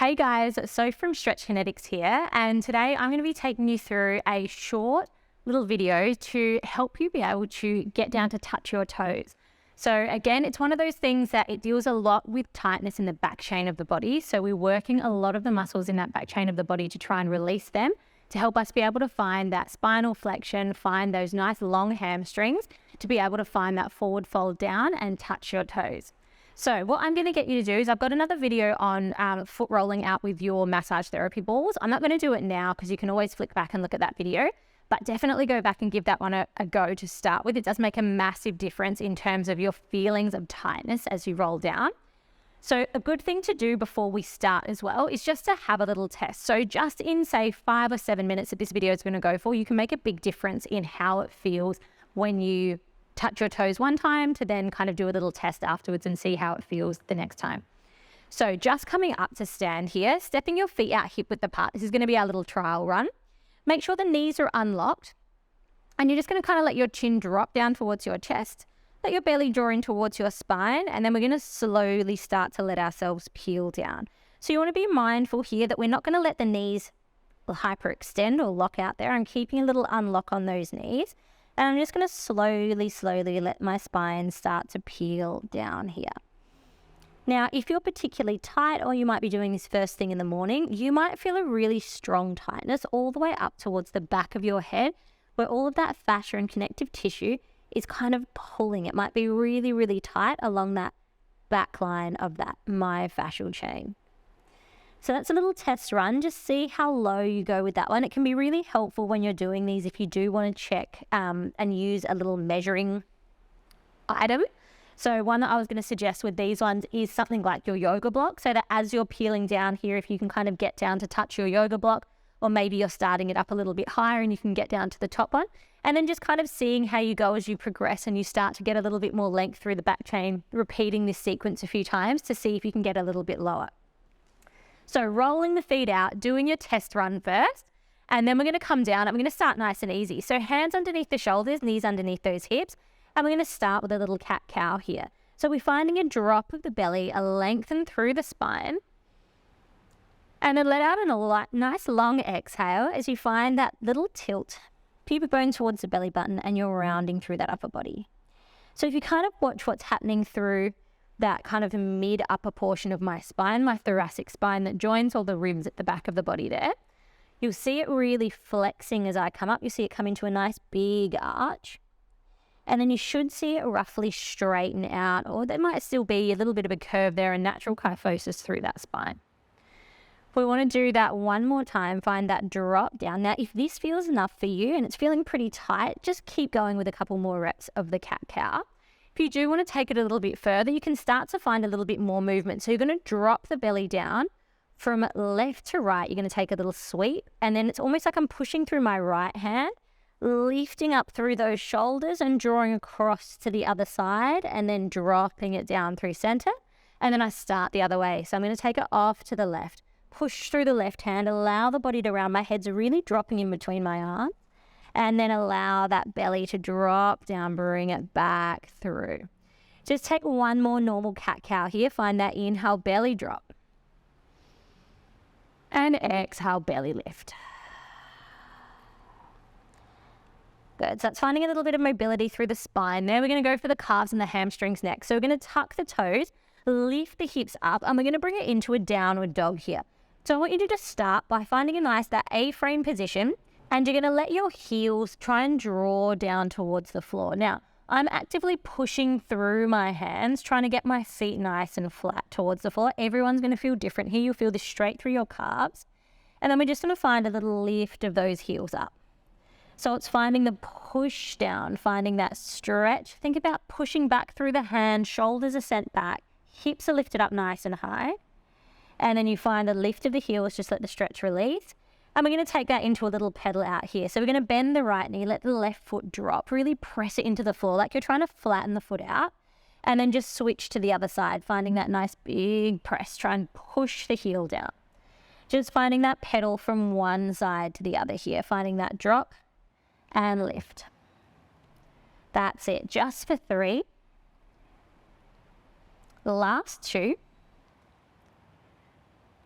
Hey guys, so from Stretch Kinetics here, and today I'm going to be taking you through a short little video to help you be able to get down to touch your toes. So again, it's one of those things that it deals a lot with tightness in the back chain of the body. So we're working a lot of the muscles in that back chain of the body to try and release them to help us be able to find that spinal flexion, find those nice long hamstrings, to be able to find that forward fold down and touch your toes. So what I'm going to get you to do is I've got another video on foot rolling out with your massage therapy balls. I'm not going to do it now because you can always flick back and look at that video, but definitely go back and give that one a go to start with. It does make a massive difference in terms of your feelings of tightness as you roll down. So a good thing to do before we start as well is just to have a little test. So just in say 5 or 7 minutes that this video is going to go for, you can make a big difference in how it feels when you touch your toes one time to then kind of do a little test afterwards and see how it feels the next time. So just coming up to stand here, stepping your feet out hip width apart. This is going to be our little trial run. Make sure the knees are unlocked and you're just going to kind of let your chin drop down towards your chest. Let your belly draw in towards your spine, and then we're going to slowly start to let ourselves peel down. So you want to be mindful here that we're not going to let the knees hyperextend or lock out there. I'm keeping a little unlock on those knees. And I'm just going to slowly let my spine start to peel down here. Now, if you're particularly tight, or you might be doing this first thing in the morning, you might feel a really strong tightness all the way up towards the back of your head, where all of that fascia and connective tissue is kind of pulling. It might be really tight along that back line of that myofascial chain. So that's a little test run. Just see how low you go with that one. It can be really helpful when you're doing these if you do want to check and use a little measuring item. So one that I was going to suggest with these ones is something like your yoga block, so that as you're peeling down here, if you can kind of get down to touch your yoga block, or maybe you're starting it up a little bit higher and you can get down to the top one, and then just kind of seeing how you go as you progress and you start to get a little bit more length through the back chain, repeating this sequence a few times to see if you can get a little bit lower. So rolling the feet out, doing your test run first, and then we're going to come down and we're going to start nice and easy. So hands underneath the shoulders, knees underneath those hips, and we're going to start with a little cat-cow here. So we're finding a drop of the belly, a lengthen through the spine, and then let out a nice long exhale as you find that little tilt, pubic bone towards the belly button, and you're rounding through that upper body. So if you kind of watch what's happening through that kind of mid upper portion of my spine, my thoracic spine that joins all the ribs at the back of the body there, you'll see it really flexing as I come up. You see it come into a nice big arch, and then you should see it roughly straighten out, or there might still be a little bit of a curve there, a natural kyphosis through that spine. We want to do that one more time, find that drop down. Now, if this feels enough for you and it's feeling pretty tight, just keep going with a couple more reps of the cat-cow. If you do want to take it a little bit further, you can start to find a little bit more movement. So you're going to drop the belly down from left to right. You're going to take a little sweep, and then it's almost like I'm pushing through my right hand, lifting up through those shoulders and drawing across to the other side, and then dropping it down through center. And then I start the other way. So I'm going to take it off to the left, push through the left hand, allow the body to round. My head's really dropping in between my arms. And then allow that belly to drop down, bring it back through. Just take one more normal cat-cow here. Find that inhale, belly drop. And exhale, belly lift. Good. So that's finding a little bit of mobility through the spine. There we're going to go for the calves and the hamstrings next. So we're going to tuck the toes, lift the hips up, and we're going to bring it into a downward dog here. So I want you to just start by finding a nice, that A-frame position. And you're going to let your heels try and draw down towards the floor. Now, I'm actively pushing through my hands, trying to get my feet nice and flat towards the floor. Everyone's going to feel different here. You'll feel this straight through your calves. And then we're just going to find a little lift of those heels up. So it's finding the push down, finding that stretch. Think about pushing back through the hand, shoulders are sent back, hips are lifted up nice and high. And then you find a lift of the heels, just let the stretch release. And we're going to take that into a little pedal out here. So we're going to bend the right knee, let the left foot drop, really press it into the floor like you're trying to flatten the foot out. And then just switch to the other side, finding that nice big press. Try and push the heel down. Just finding that pedal from one side to the other here, finding that drop and lift. That's it, just for 3. The last 2.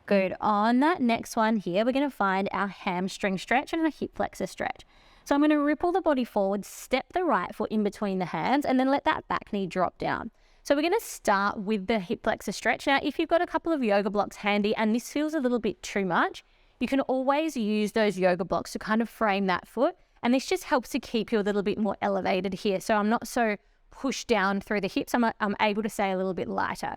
Good. On that next one here, we're going to find our hamstring stretch and our hip flexor stretch. So I'm going to ripple the body forward, step the right foot in between the hands, and then let that back knee drop down. So we're going to start with the hip flexor stretch. Now, if you've got a couple of yoga blocks handy and this feels a little bit too much, you can always use those yoga blocks to kind of frame that foot. And this just helps to keep you a little bit more elevated here. So I'm not so pushed down through the hips. I'm able to stay a little bit lighter.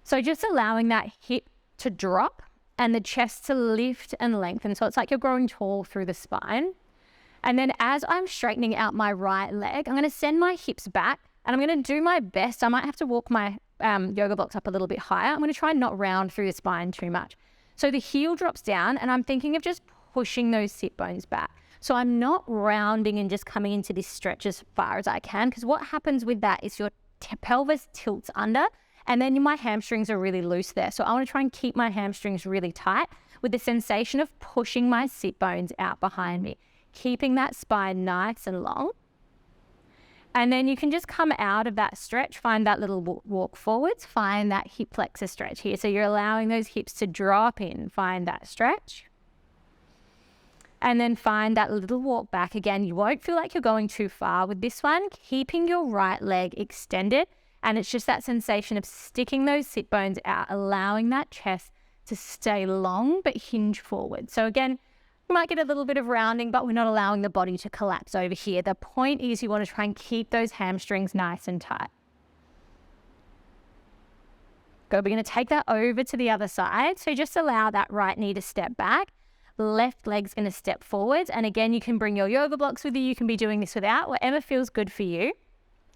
So just allowing that hip to drop and the chest to lift and lengthen. So it's like you're growing tall through the spine. And then as I'm straightening out my right leg, I'm going to send my hips back and I'm going to do my best. I might have to walk my yoga blocks up a little bit higher. I'm going to try not round through the spine too much. So the heel drops down and I'm thinking of just pushing those sit bones back. So I'm not rounding and just coming into this stretch as far as I can, because what happens with that is your pelvis tilts under and then my hamstrings are really loose there. So I want to try and keep my hamstrings really tight with the sensation of pushing my sit bones out behind me, keeping that spine nice and long. And then you can just come out of that stretch, find that little walk forwards, find that hip flexor stretch here. So you're allowing those hips to drop in, find that stretch. And then find that little walk back. Again, you won't feel like you're going too far with this one, keeping your right leg extended. And it's just that sensation of sticking those sit bones out, allowing that chest to stay long but hinge forward. So again, you might get a little bit of rounding, but we're not allowing the body to collapse over here. The point is you want to try and keep those hamstrings nice and tight. Good. We're going to take that over to the other side. So just allow that right knee to step back. Left leg's going to step forwards. And again, you can bring your yoga blocks with you. You can be doing this without, whatever feels good for you.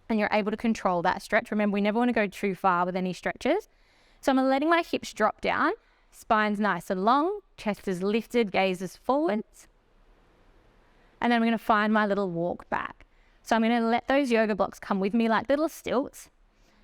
And you're able to control that stretch. Remember, we never want to go too far with any stretches. So I'm letting my hips drop down. Spine's nice and long. Chest is lifted, gaze is forwards. And then I'm going to find my little walk back. So I'm going to let those yoga blocks come with me like little stilts.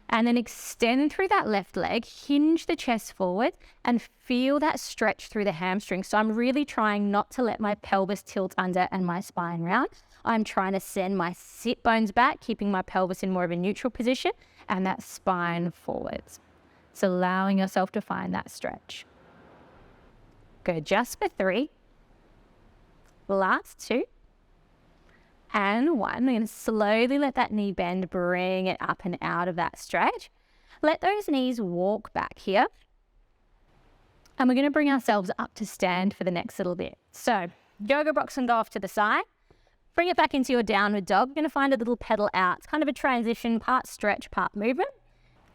And then extend through that left leg, hinge the chest forward and feel that stretch through the hamstring. So I'm really trying not to let my pelvis tilt under and my spine round. I'm trying to send my sit bones back, keeping my pelvis in more of a neutral position and that spine forwards. So allowing yourself to find that stretch. Go just for 3. Last 2. And 1. We're going to slowly let that knee bend, bring it up and out of that stretch. Let those knees walk back here. And we're going to bring ourselves up to stand for the next little bit. So yoga blocks can go off to the side. Bring it back into your downward dog. We're going to find a little pedal out. It's kind of a transition, part stretch, part movement.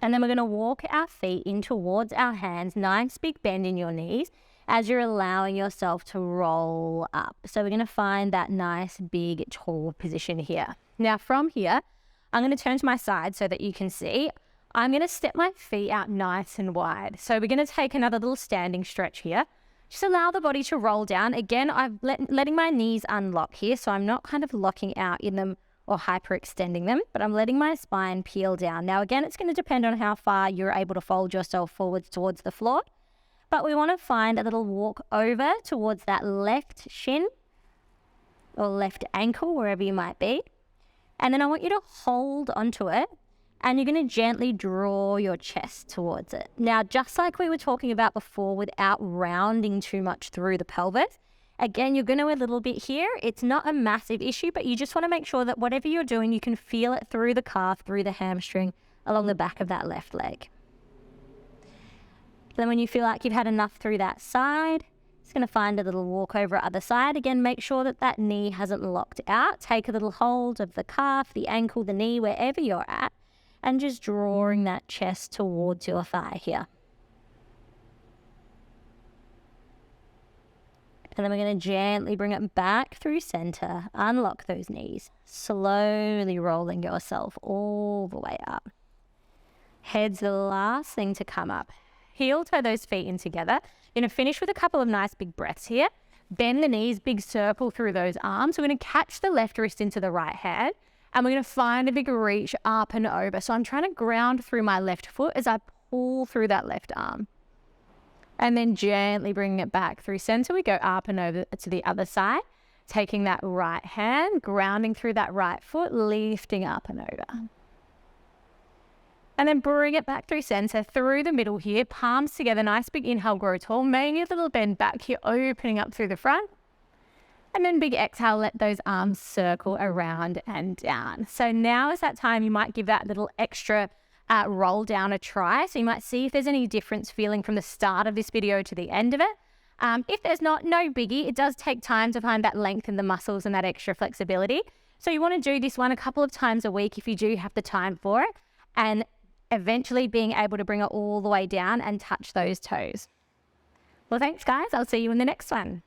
And then we're going to walk our feet in towards our hands. Nice big bend in your knees as you're allowing yourself to roll up. So we're going to find that nice, big, tall position here. Now from here, I'm going to turn to my side so that you can see. I'm going to step my feet out nice and wide. So we're going to take another little standing stretch here. Just allow the body to roll down. Again, I'm letting my knees unlock here, so I'm not kind of locking out in them or hyperextending them, but I'm letting my spine peel down. Now again, it's going to depend on how far you're able to fold yourself forwards towards the floor. But we want to find a little walk over towards that left shin or left ankle, wherever you might be. And then I want you to hold onto it and you're going to gently draw your chest towards it. Now, just like we were talking about before, without rounding too much through the pelvis, again, you're going to a little bit here. It's not a massive issue, but you just want to make sure that whatever you're doing, you can feel it through the calf, through the hamstring, along the back of that left leg. Then when you feel like you've had enough through that side, just going to find a little walk over other side. Again, make sure that that knee hasn't locked out. Take a little hold of the calf, the ankle, the knee, wherever you're at, and just drawing that chest towards your thigh here. And then we're going to gently bring it back through center. Unlock those knees. Slowly rolling yourself all the way up. Head's the last thing to come up. Heel toe those feet in together. You're going to finish with a couple of nice big breaths here. Bend the knees, big circle through those arms. We're going to catch the left wrist into the right hand. And we're going to find a big reach up and over. So I'm trying to ground through my left foot as I pull through that left arm. And then gently bringing it back through center. We go up and over to the other side. Taking that right hand, grounding through that right foot, lifting up and over. And then bring it back through center, through the middle here, palms together, nice big inhale, grow tall. Maybe a little bend back here, opening up through the front. And then big exhale, let those arms circle around and down. So now is that time you might give that little extra roll down a try. So you might see if there's any difference feeling from the start of this video to the end of it. If there's not, no biggie. It does take time to find that length in the muscles and that extra flexibility. So you want to do this one a couple of times a week if you do have the time for it. And eventually being able to bring it all the way down and touch those toes. Well, thanks guys. I'll see you in the next one.